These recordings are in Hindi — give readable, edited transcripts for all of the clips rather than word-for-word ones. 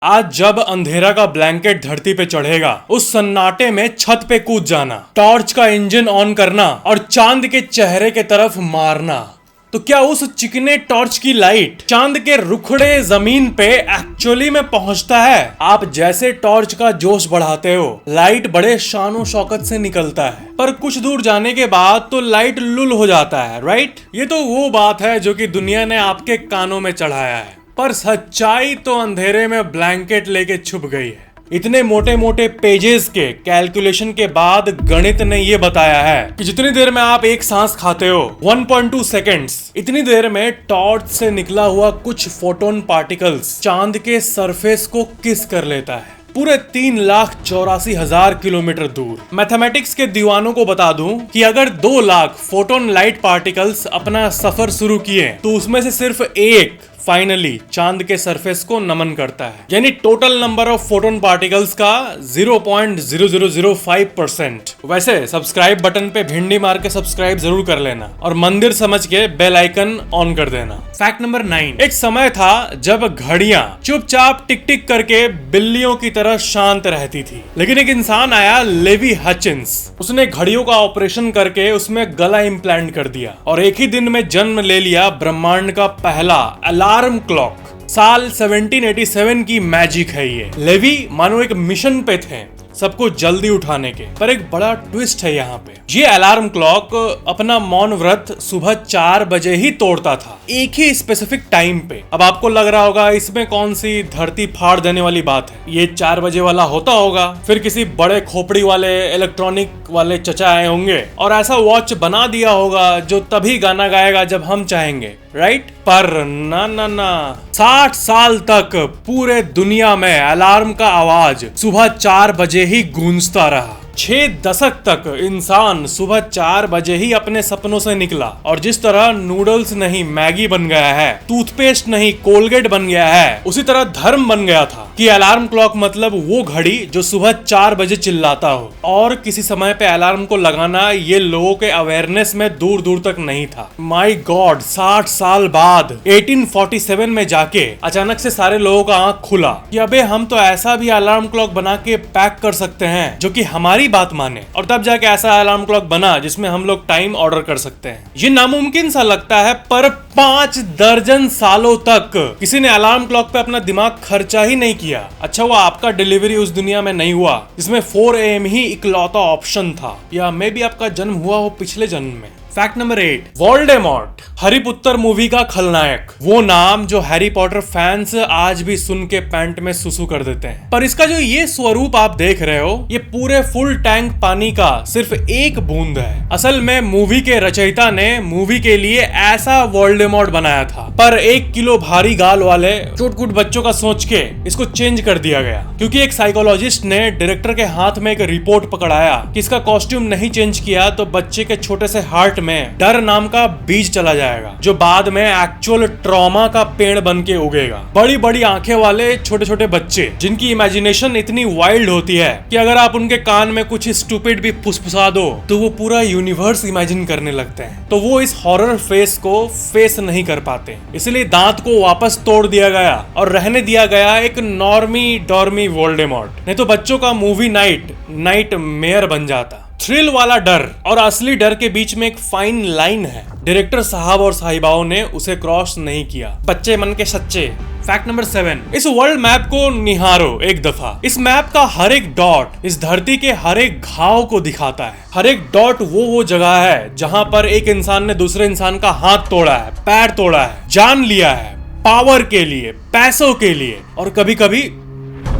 आज जब अंधेरा का ब्लैंकेट धरती पे चढ़ेगा, उस सन्नाटे में छत पे कूद जाना, टॉर्च का इंजन ऑन करना और चांद के चेहरे के तरफ मारना। तो क्या उस चिकने टॉर्च की लाइट चांद के रुखड़े जमीन पे एक्चुअली में पहुंचता है? आप जैसे टॉर्च का जोश बढ़ाते हो, लाइट बड़े शानो शौकत से निकलता है, पर कुछ दूर जाने के बाद तो लाइट लुल हो जाता है, राइट? ये तो वो बात है जो कि दुनिया ने आपके कानों में चढ़ाया है, पर सच्चाई तो अंधेरे में ब्लैंकेट लेके छुप गई है। इतने मोटे मोटे पेजेस के कैलकुलेशन के बाद गणित ने ये बताया है कि जितनी देर में आप एक सांस खाते हो 1.2 सेकेंड्स, इतनी देर में टॉर्च से निकला हुआ कुछ फोटोन पार्टिकल्स चांद के सरफेस को किस कर लेता है, पूरे 3,84,000 किलोमीटर दूर। मैथमेटिक्स के दीवानों को बता दूं कि अगर 2 लाख फोटोन लाइट पार्टिकल्स अपना सफर शुरू किए तो उसमें से सिर्फ एक फाइनली चांद के सरफेस को नमन करता है, यानी total number of photon particles का 0.0005%। वैसे सब्सक्राइब बटन पे भिंडी मार के सब्सक्राइब जरूर कर लेना और मंदिर समझ के बेल आइकन ऑन कर देना। फैक्ट नंबर 9, एक समय था जब घड़ियां चुपचाप टिक टिक करके बिल्लियों की तरह शांत रहती थी, लेकिन एक इंसान आया, लेवी हचिंस। उसने घड़ियों का ऑपरेशन करके उसमें गला इम्प्लांट कर दिया और एक ही दिन में जन्म ले लिया ब्रह्मांड का पहला अलार्म क्लॉक। साल 1787 की मैजिक है ये। लेवी मानो एक मिशन पे थे सबको जल्दी उठाने के, पर एक बड़ा ट्विस्ट है यहाँ पे। ये अलार्म क्लॉक अपना मौन व्रत सुबह 4 बजे ही तोड़ता था, एक ही स्पेसिफिक टाइम पे। अब आपको लग रहा होगा इसमें कौन सी धरती फाड़ देने वाली बात है, ये 4 बजे वाला होता होगा, फिर किसी बड़े खोपड़ी वाले इलेक्ट्रॉनिक वाले चचा आए होंगे और ऐसा वॉच बना दिया होगा जो तभी गाना गाएगा जब हम चाहेंगे, राइट? पर ना ना ना, 60 साल तक पूरे दुनिया में अलार्म का आवाज सुबह 4 बजे ही गूंजता रहा। 6 दशक तक इंसान सुबह 4 बजे ही अपने सपनों से निकला, और जिस तरह नूडल्स नहीं मैगी बन गया है, टूथपेस्ट नहीं कोलगेट बन गया है, उसी तरह धर्म बन गया था कि अलार्म क्लॉक मतलब वो घड़ी जो सुबह 4 बजे चिल्लाता हो। और किसी समय पे अलार्म को लगाना ये लोगों के अवेयरनेस में दूर दूर तक नहीं था। माय गॉड, 60 साल बाद 1847 में जाके अचानक से सारे लोगों का आंख खुला कि अबे हम तो ऐसा भी अलार्म क्लॉक बना के पैक कर सकते हैं जो कि हमारी बात माने, और तब जाके ऐसा अलार्म क्लॉक बना जिसमें हम लोग टाइम ऑर्डर कर सकते हैं। ये नामुमकिन सा लगता है, पर 5 दर्जन सालों तक किसी ने अलार्म क्लॉक पे अपना दिमाग खर्चा ही नहीं किया। अच्छा हुआ आपका डिलीवरी उस दुनिया में नहीं हुआ जिसमें 4 AM ही इकलौता ऑप्शन था, या मे बी आपका जन्म हुआ हो पिछले जन्म में। Fact number 8, Voldemort, Harry Potter movie का खलनायक। वो नाम जो हैरी पॉटर फैंस आज भी सुन के पैंट में सुसु कर देते हैं, पर इसका जो ये स्वरूप आप देख रहे हो, ये पूरे फुल टैंक पानी का सिर्फ एक बूंद है। असल में मूवी के रचयिता ने मूवी के लिए ऐसा वोल्डेमॉर्ट बनाया था, पर 1 किलो भारी गाल वाले चोटकुट बच्चों का सोच के इसको चेंज कर दिया गया, क्योंकि एक साइकोलॉजिस्ट ने डायरेक्टर के हाथ में एक रिपोर्ट पकड़ाया कि इसका कॉस्ट्यूम नहीं चेंज किया तो बच्चे के छोटे से हार्ट में डर नाम का बीज चला जाएगा, जो बाद में एक्चुअल ट्रॉमा का पेड़ बन के उगेगा। बड़ी बड़ी आंखें वाले छोटे छोटे बच्चे जिनकी इमेजिनेशन इतनी वाइल्ड होती है कि अगर आप उनके कान में कुछ स्टूपिड भी फुसफुसा दो तो वो पूरा यूनिवर्स इमेजिन करने लगते हैं, तो वो इस हॉरर फेस को फेस नहीं कर पाते, इसलिए दांत को वापस तोड़ दिया गया और रहने दिया गया एक नॉर्मी डॉर्मी वोल्डेमॉर्ट। नहीं तो बच्चों का मूवी नाइट मेयर बन जाता। थ्रिल वाला डर और असली डर के बीच में एक फाइन लाइन है, डायरेक्टर साहब और साहिबाओं ने उसे क्रॉस नहीं किया। बच्चे मन के सच्चे। फैक्ट नंबर 7, इस वर्ल्ड मैप को निहारो एक दफा। इस मैप का हर एक डॉट इस धरती के हर एक घाव को दिखाता है। हर एक डॉट वो जगह है जहां पर एक इंसान ने दूसरे इंसान का हाथ तोड़ा है, पैर तोड़ा है, जान लिया है, पावर के लिए, पैसों के लिए, और कभी कभी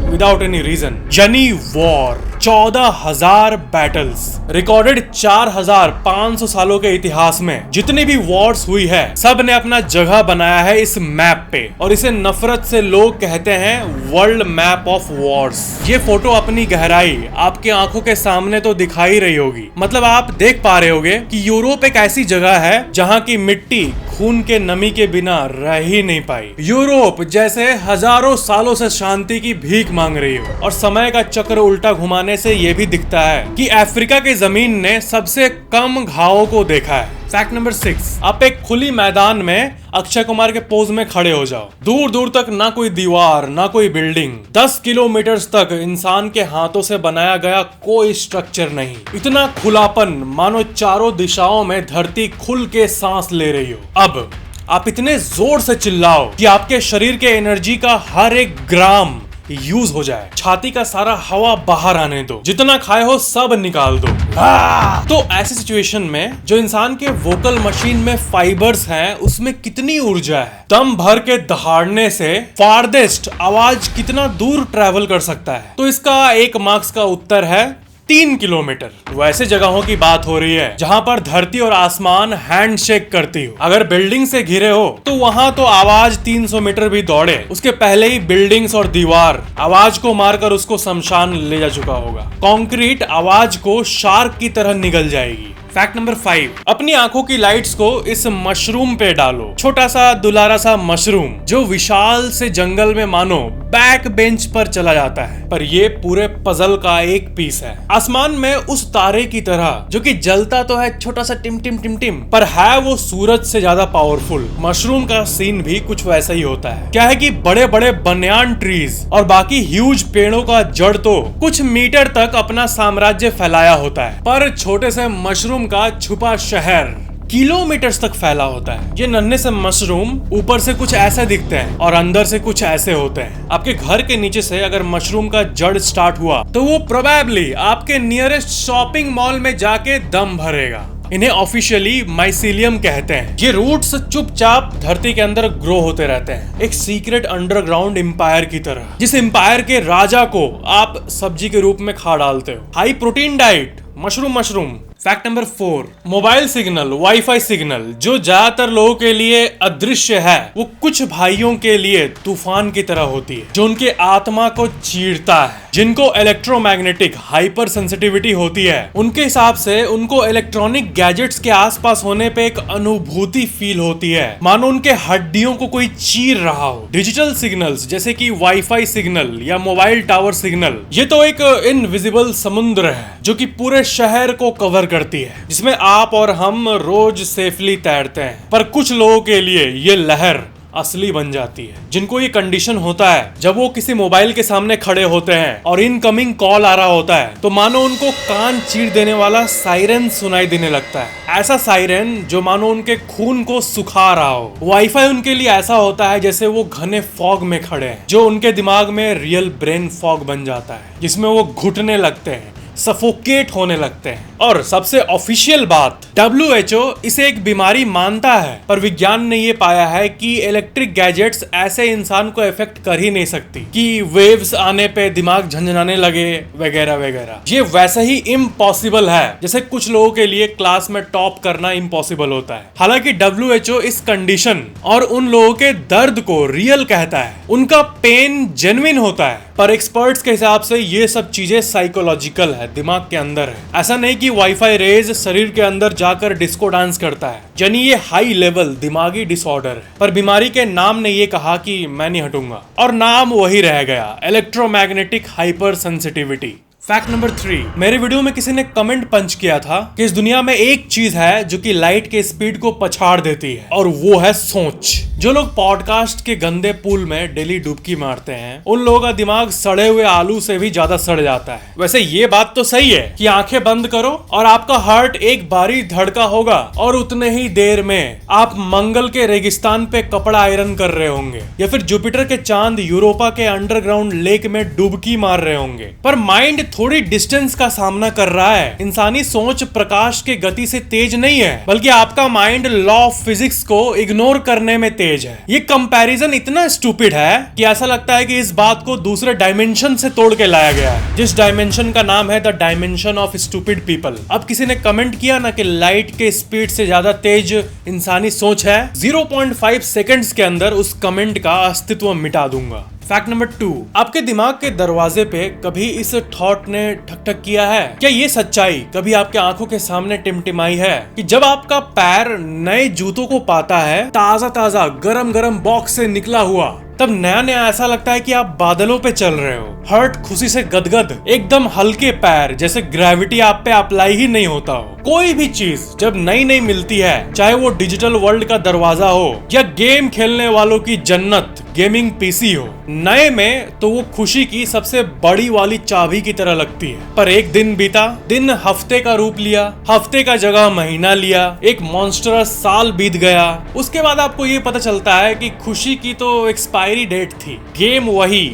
विदाउट एनी रीजन। यानी वॉर, 14,000 बैटल्स रिकॉर्डेड 4,500 सालों के इतिहास में। जितनी भी वॉर्स हुई है सब ने अपना जगह बनाया है इस मैप पे, और इसे नफरत से लोग कहते हैं वर्ल्ड मैप ऑफ वॉर्स। ये फोटो अपनी गहराई आपकी आंखों के सामने तो दिखाई रही होगी, मतलब आप देख पा रहे होगे कि यूरोप एक ऐसी जगह है जहां की मिट्टी खून के नमी के बिना रह ही नहीं पाई। यूरोप जैसे हजारों सालों से शांति की भीख मांग रही हो और समय का चक्र उल्टा घुमाने जाने से ये भी दिखता है कि अफ्रीका की जमीन ने सबसे कम घावों को देखा है। फैक्ट नंबर 6, आप एक खुली मैदान में अक्षय कुमार के पोज में खड़े हो जाओ। दूर दूर तक ना कोई दीवार ना कोई बिल्डिंग, 10 किलोमीटर तक इंसान के हाथों से बनाया गया कोई स्ट्रक्चर नहीं। इतना खुलापन मानो चारों दिशाओं में धरती खुल के सांस ले रही हो। अब आप इतने जोर से चिल्लाओ कि आपके शरीर के एनर्जी का हर एक ग्राम यूज हो जाए। छाती का सारा हवा बाहर आने दो, जितना खाए हो सब निकाल दो। तो ऐसी सिचुएशन में जो इंसान के वोकल मशीन में फाइबर्स हैं, उसमें कितनी ऊर्जा है। दम भर के दहाड़ने से फारदेस्ट आवाज कितना दूर ट्रेवल कर सकता है। तो इसका 1 मार्क्स का उत्तर है 3 किलोमीटर। वैसे जगहों की बात हो रही है जहां पर धरती और आसमान हैंडशेक करती हो। अगर बिल्डिंग से घिरे हो तो वहां तो आवाज 300 मीटर भी दौड़े, उसके पहले ही बिल्डिंग्स और दीवार आवाज को मारकर उसको शमशान ले जा चुका होगा। कंक्रीट आवाज को शार्क की तरह निगल जाएगी। फैक्ट नंबर 5, अपनी आंखों की लाइट्स को इस मशरूम पे डालो। छोटा सा दुलारा सा मशरूम जो विशाल से जंगल में मानो बैक बेंच पर चला जाता है, पर ये पूरे पजल का एक पीस है। आसमान में उस तारे की तरह जो कि जलता तो है छोटा सा टिम टिम टिम टिम, पर है वो सूरज से ज्यादा पावरफुल। मशरूम का सीन भी कुछ वैसा ही होता है। क्या है कि बड़े बड़े बनियान ट्रीज और बाकी ह्यूज पेड़ों का जड़ तो कुछ मीटर तक अपना साम्राज्य फैलाया होता है, पर छोटे से मशरूम का छुपा शहर किलोमीटर्स तक फैला होता है। ये नन्हे से मशरूम ऊपर से कुछ ऐसे दिखते हैं और अंदर से कुछ ऐसे होते हैं। आपके घर के नीचे से अगर मशरूम का जड़ स्टार्ट हुआ तो वो प्रोबेबली आपके नियरेस्ट शॉपिंग मॉल में जाके दम भरेगा। इन्हें ऑफिशियली माइसीलियम कहते हैं। ये रूट्स चुपचाप धरती के अंदर ग्रो होते रहते हैं, एक सीक्रेट अंडरग्राउंड एम्पायर की तरह, जिस एम्पायर के राजा को आप सब्जी के रूप में खा डालते हो। High protein diet, mushroom. Fact number 4, mobile signal, wifi signal जो ज्यादातर लोगों के लिए अदृश्य है, वो कुछ भाइयों के लिए तूफान की तरह होती है, जो उनके आत्मा को चीरता है। जिनको इलेक्ट्रोमैग्नेटिक हाइपर सेंसिटिविटी होती है, उनके हिसाब से उनको इलेक्ट्रॉनिक गैजेट्स के आसपास होने पे एक अनुभूति फील होती है, मानो उनके हड्डियों को कोई चीर रहा हो। डिजिटल सिग्नल्स जैसे कि वाईफाई सिग्नल या मोबाइल टावर सिग्नल, ये तो एक इनविजिबल समुद्र है जो कि पूरे शहर को कवर करती है, जिसमें आप और हम रोज सेफली तैरते हैं। पर कुछ लोगों के लिए ये लहर असली बन जाती है, जिनको ये कंडीशन होता है जब वो किसी मोबाइल के सामने खड़े होते हैं और इनकमिंग कॉल आ रहा होता है तो मानो उनको कान चीर देने वाला सायरन सुनाई देने लगता है। ऐसा सायरन जो मानो उनके खून को सुखा रहा हो। वाईफाई उनके लिए ऐसा होता है जैसे वो घने फॉग में खड़े हैं, जो उनके दिमाग में रियल ब्रेन फॉग बन जाता है, जिसमें वो घुटने लगते हैं, सफोकेट होने लगते हैं। और सबसे ऑफिशियल बात, WHO इसे एक बीमारी मानता है, पर विज्ञान ने ये पाया है कि इलेक्ट्रिक गैजेट्स ऐसे इंसान को इफेक्ट कर ही नहीं सकती कि वेव्स आने पे दिमाग झंझनाने लगे वगैरह वगैरह। ये वैसे ही इम्पॉसिबल है जैसे कुछ लोगों के लिए क्लास में टॉप करना इम्पॉसिबल होता है। हालांकि WHO इस कंडीशन और उन लोगों के दर्द को रियल कहता है, उनका पेन जेन्युइन होता है, पर एक्सपर्ट्स के हिसाब से ये सब चीजें साइकोलॉजिकल है, दिमाग के अंदर है। ऐसा नहीं कि वाईफाई रेज शरीर के अंदर जाकर डिस्को डांस करता है, यानी ये हाई लेवल दिमागी डिसऑर्डर है। पर बीमारी के नाम ने ये कहा कि मैं नहीं हटूंगा, और नाम वही रह गया, electromagnetic hyper sensitivity. Fact number 3, मेरे वीडियो में किसी ने कमेंट पंच किया था कि इस दुनिया में एक चीज है जो कि लाइट के स्पीड को पछाड़ देती है, और वो है सोच। जो लोग पॉडकास्ट के गंदे पूल में डेली डुबकी मारते हैं, उन लोगों का दिमाग सड़े हुए आलू से भी ज्यादा सड़ जाता है। वैसे ये बात तो सही है कि आंखें बंद करो और आपका हार्ट एक बारी धड़का होगा और उतने ही देर में आप मंगल के रेगिस्तान पे कपड़ा आयरन कर रहे होंगे, या फिर जुपिटर के चांद यूरोपा के अंडरग्राउंड लेक में डुबकी मार रहे होंगे। पर माइंड थोड़ी डिस्टेंस का सामना कर रहा है। इंसानी सोच प्रकाश के गति से तेज नहीं है, बल्कि आपका माइंड लॉ ऑफ फिजिक्स को इग्नोर करने में तेज है। ये कंपैरिजन इतना स्टूपिड है कि ऐसा लगता है कि इस बात को दूसरे डायमेंशन से तोड़ के लाया गया है, जिस डायमेंशन का नाम है the dimension of stupid people. अब किसी ने कमेंट किया ना कि लाइट के स्पीड से ज्यादा तेज इंसानी सोच है, 0.5 सेकंड्स के अंदर उस कमेंट का अस्तित्व मिटा दूंगा। फैक्ट नंबर 2, आपके दिमाग के दरवाजे पे कभी इस थॉट ने ठक ठक किया है? क्या ये सच्चाई कभी आपके आंखों के सामने टिमटिमाई है कि जब आपका पैर नए जूतों को पाता है, ताजा ताजा गरम गरम बॉक्स से निकला हुआ, तब नया नया ऐसा लगता है कि आप बादलों पे चल रहे हो। हार्ट खुशी से गदगद, एकदम हल्के पैर, जैसे ग्रेविटी आप पे अप्लाई ही नहीं होता हो। कोई भी चीज जब नई नई मिलती है, चाहे वो डिजिटल वर्ल्ड का दरवाजा हो या गेम खेलने वालों की जन्नत गेमिंग पीसी हो, नए में तो वो खुशी की सबसे बड़ी वाली चाबी की तरह लगती है। पर एक दिन बीता, दिन हफ्ते का रूप लिया, हफ्ते का जगह महीना लिया, एक मॉन्स्टरस साल बीत गया। उसके बाद आपको ये पता चलता है कि खुशी की तो एक्सपायरी डेट थी। गेम वही,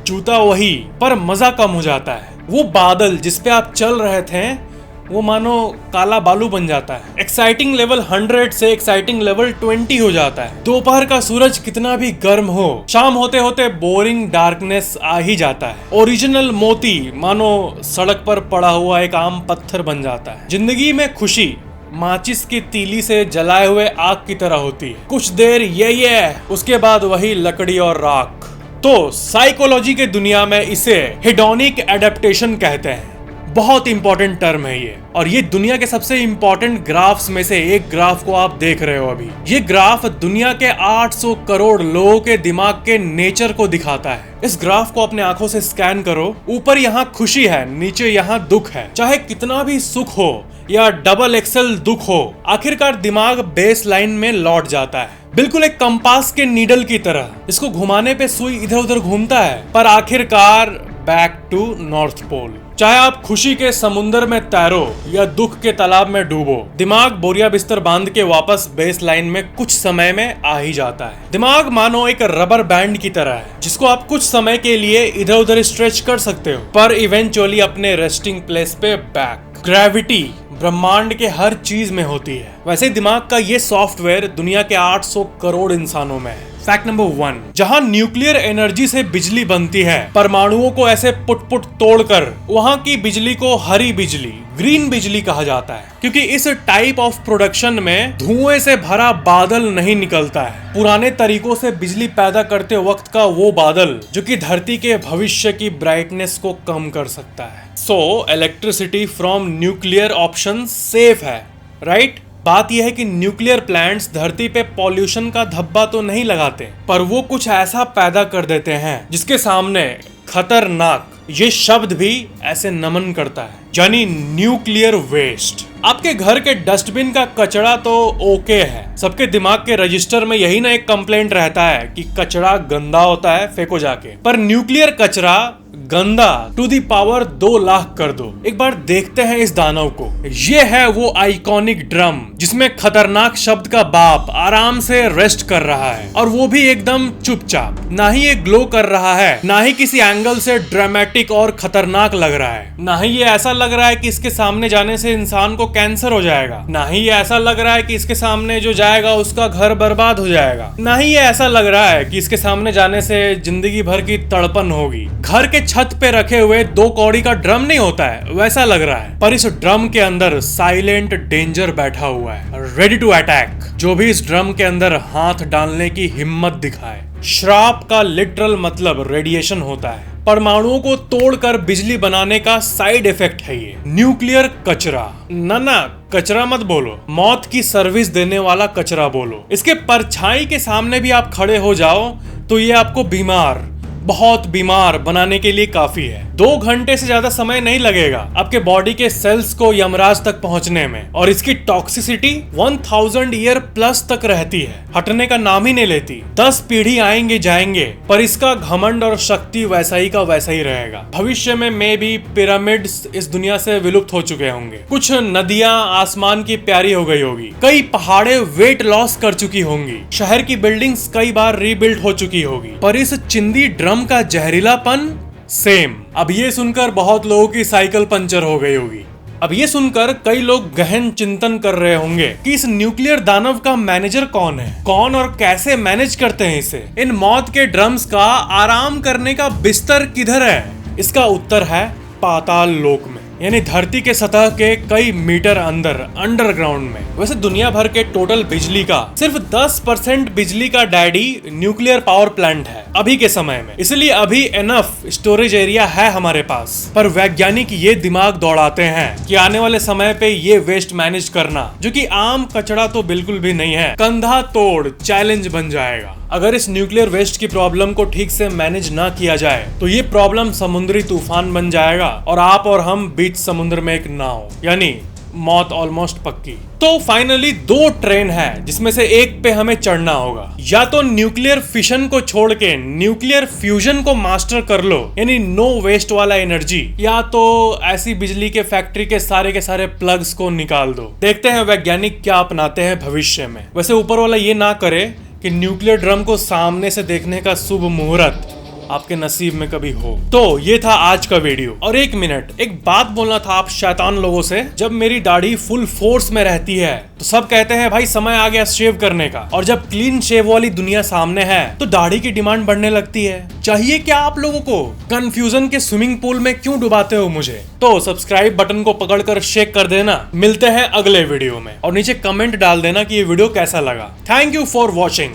जूता वही, पर मजा कम हो जाता है। वो बादल जिस पे आप चल रहे थे वो मानो काला बालू बन जाता है। एक्साइटिंग लेवल 100 से एक्साइटिंग लेवल 20 हो जाता है। दोपहर का सूरज कितना भी गर्म हो, शाम होते होते बोरिंग डार्कनेस आ ही जाता है। ओरिजिनल मोती मानो सड़क पर पड़ा हुआ एक आम पत्थर बन जाता है। जिंदगी में खुशी माचिस की तीली से जलाए हुए आग की तरह होती है। कुछ देर ये उसके बाद वही लकड़ी और राख। तो साइकोलॉजी के दुनिया में इसे हेडोनिक एडेप्टेशन कहते हैं। बहुत इंपॉर्टेंट टर्म है ये, और ये दुनिया के सबसे इंपॉर्टेंट ग्राफ्स में से एक ग्राफ को आप देख रहे हो अभी। ये ग्राफ दुनिया के 800 करोड़ लोगों के दिमाग के नेचर को दिखाता है। इस ग्राफ को अपने आंखों से स्कैन करो। ऊपर यहाँ खुशी है, नीचे यहाँ दुख है। चाहे कितना भी सुख हो या डबल एक्सेल दुख हो, आखिरकार दिमाग बेस लाइन में लौट जाता है। बिल्कुल एक कंपास के नीडल की तरह। इसको घुमाने पे सुई इधर उधर घूमता है, पर आखिरकार बैक टू नॉर्थ पोल। चाहे आप खुशी के समुंदर में तैरो या दुख के तालाब में डूबो, दिमाग बोरिया बिस्तर बांध के वापस बेस लाइन में कुछ समय में आ ही जाता है। दिमाग मानो एक रबर बैंड की तरह है, जिसको आप कुछ समय के लिए इधर उधर स्ट्रेच कर सकते हो, पर इवेंचुअली अपने रेस्टिंग प्लेस पे बैक। ग्रेविटी ब्रह्मांड के हर चीज में होती है, वैसे दिमाग का ये सॉफ्टवेयर दुनिया के 800 करोड़ इंसानों में है। फैक्ट नंबर 1, जहां न्यूक्लियर एनर्जी से बिजली बनती है, परमाणुओं को ऐसे पुट तोड़कर वहां की बिजली को हरी बिजली, ग्रीन बिजली कहा जाता है, क्योंकि इस टाइप ऑफ प्रोडक्शन में धुएं से भरा बादल नहीं निकलता है। पुराने तरीकों से बिजली पैदा करते वक्त का वो बादल जो कि धरती के भविष्य की ब्राइटनेस को कम कर सकता है। So electricity from nuclear option safe है, राइट? बात यह है कि न्यूक्लियर प्लांट्स धरती पे पॉल्यूशन का धब्बा तो नहीं लगाते, पर वो कुछ ऐसा पैदा कर देते हैं जिसके सामने खतरनाक ये शब्द भी ऐसे नमन करता है, यानी न्यूक्लियर वेस्ट। आपके घर के डस्टबिन का कचरा तो ओके है, सबके दिमाग के रजिस्टर में यही ना एक कंप्लेंट रहता है कि कचरा गंदा होता है, फेंको जाके। पर न्यूक्लियर कचरा गंदा टू दी पावर 2 लाख कर दो। एक बार देखते हैं इस दानव को। ये है वो आइकॉनिक ड्रम जिसमें खतरनाक शब्द का बाप आराम से रेस्ट कर रहा है, और वो भी एकदम चुपचाप। ना ही ये ग्लो कर रहा है, ना ही किसी एंगल से ड्रामेटिक और खतरनाक लग रहा है, ना ही ये ऐसा लग रहा है कि इसके सामने जाने से इंसान को कैंसर हो जाएगा, ना ही ये ऐसा लग रहा है कि इसके सामने जो जाएगा उसका घर बर्बाद हो जाएगा, ना ही ये ऐसा लग रहा है कि इसके सामने जाने से जिंदगी भर की तड़पन होगी। घर के छत पे रखे हुए 2 कौड़ी का ड्रम नहीं होता है, वैसा लग रहा है, पर इस ड्रम के अंदर साइलेंट डेंजर बैठा हुआ है, रेडी टू अटैक। जो भी इस ड्रम के अंदर हाथ डालने की हिम्मत दिखाए। श्राप का लिटरल मतलब रेडिएशन होता है। परमाणुओं को तोड़कर बिजली बनाने का साइड इफेक्ट है ये न्यूक्लियर कचरा। ना कचरा मत बोलो, मौत की सर्विस देने वाला कचरा बोलो। इसके परछाई के सामने भी आप खड़े हो जाओ तो ये आपको बीमार, बहुत बीमार बनाने के लिए काफी है। 2 घंटे से ज्यादा समय नहीं लगेगा आपके बॉडी के सेल्स को यमराज तक पहुंचने में, और इसकी टॉक्सिसिटी 1000 ईयर प्लस तक रहती है, हटने का नाम ही नहीं लेती। 10 पीढ़ी आएंगे जाएंगे, पर इसका घमंड और शक्ति वैसा ही का वैसा ही रहेगा। भविष्य में मे बी पिरामिड्स इस दुनिया से विलुप्त हो चुके होंगे, कुछ नदियां आसमान की प्यारी हो गई होगी, कई पहाड़े वेट लॉस कर चुकी होंगी, शहर की बिल्डिंग्स कई बार रीबिल्ड हो चुकी होगी, पर इस चिंदी ड्रम का जहरीलापन सेम। अब ये सुनकर बहुत लोगों की साइकिल पंचर हो गई होगी। अब ये सुनकर कई लोग गहन चिंतन कर रहे होंगे कि इस न्यूक्लियर दानव का मैनेजर कौन है, कौन और कैसे मैनेज करते हैं इसे। इन मौत के ड्रम्स का आराम करने का बिस्तर किधर है? इसका उत्तर है पाताल लोक में, यानी धरती के सतह के कई मीटर अंदर, अंडरग्राउंड में। वैसे दुनिया भर के टोटल बिजली का सिर्फ 10% बिजली का डैडी न्यूक्लियर पावर प्लांट है अभी के समय में, इसलिए अभी एनफ स्टोरेज एरिया है हमारे पास। पर वैज्ञानिक ये दिमाग दौड़ाते हैं कि आने वाले समय पे ये वेस्ट मैनेज करना, जो कि आम कचरा तो बिल्कुल भी नहीं है, कंधा तोड़ चैलेंज बन जाएगा। अगर इस न्यूक्लियर वेस्ट की प्रॉब्लम को ठीक से मैनेज ना किया जाए तो ये प्रॉब्लम समुद्री तूफान बन जाएगा और आप और हम बीच समुद्र में एक नाव, यानी मौत ऑलमोस्ट पक्की। तो फाइनली 2 ट्रेन है जिसमें से एक पे हमें चढ़ना होगा। या तो न्यूक्लियर फिशन को छोड़ के न्यूक्लियर फ्यूजन को मास्टर कर लो, यानी नो वेस्ट वाला एनर्जी, या तो ऐसी बिजली के फैक्ट्री के सारे प्लग्स को निकाल दो। देखते हैं वैज्ञानिक क्या अपनाते हैं भविष्य में। वैसे ऊपर वाला ये ना करे कि न्यूक्लियर ड्रम को सामने से देखने का शुभ मुहूर्त आपके नसीब में कभी हो। तो ये था आज का वीडियो। और एक मिनट, एक बात बोलना था आप शैतान लोगों से। जब मेरी दाढ़ी फुल फोर्स में रहती है तो सब कहते हैं भाई समय आ गया शेव करने का, और जब क्लीन शेव वाली दुनिया सामने है तो दाढ़ी की डिमांड बढ़ने लगती है। चाहिए क्या आप लोगों को? कंफ्यूजन के स्विमिंग पूल में क्यों डुबाते हो मुझे? तो सब्सक्राइब बटन को पकड़कर शेक कर देना। मिलते हैं अगले वीडियो में, और नीचे कमेंट डाल देना कि ये वीडियो कैसा लगा। Thank you for watching.